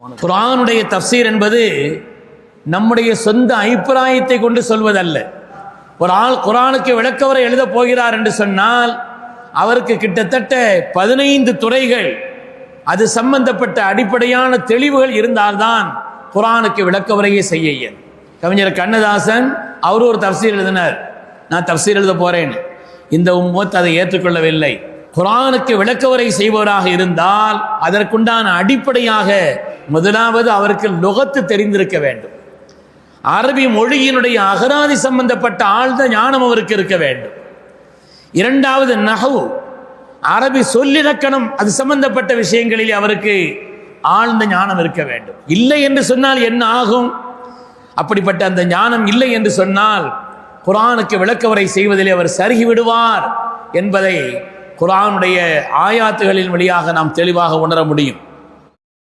குர்ஆனுடைய தஃப்சீர் என்பது நம்முடைய சொந்த அபிப்பிராயத்தை கொண்டு சொல்வதல்ல. ஒரு ஆள் குர்ஆனுக்கு விளக்கவரை எழுத போகிறார் என்று சொன்னால் அவருக்கு கிட்டத்தட்ட 15 துறைகள் அது சம்பந்தப்பட்ட அடிப்படையான தெளிவுகள் இருந்தால்தான் குர்ஆனுக்கு விளக்கவரையே செய்ய இயலும். கவிஞர் கண்ணதாசன் அவர் ஒரு தஃப்சீர் எழுதினார், நான் தஃப்சீர் எழுத போறேன். இந்த உம்மத் அதை ஏற்றுக்கொள்ளவில்லை. குர்ஆனுக்கு விளக்கவரை செய்பவராக இருந்தால் அதற்குண்டான அடிப்படையாக முதலாவது அவருக்கு லுகத்து தெரிந்திருக்க வேண்டும். அரபி மொழியினுடைய அகராதி சம்பந்தப்பட்ட ஆழ்ந்த ஞானம் அவருக்கு இருக்க வேண்டும். இரண்டாவது நஹ்வு, அரபி சொல்லிலக்கணம் அது சம்பந்தப்பட்ட விஷயங்களில் அவருக்கு ஆழ்ந்த ஞானம் இருக்க வேண்டும். இல்லை என்று சொன்னால் என்ன ஆகும்? அப்படிப்பட்ட அந்த ஞானம் இல்லை என்று சொன்னால் குர்ஆனுக்கு விளக்கவரை செய்வதிலே அவர் சருகி விடுவார் என்பதை குர்ஆனுடைய ஆயாத்துகளின் வழியாக நாம் தெளிவாக உணர முடியும்.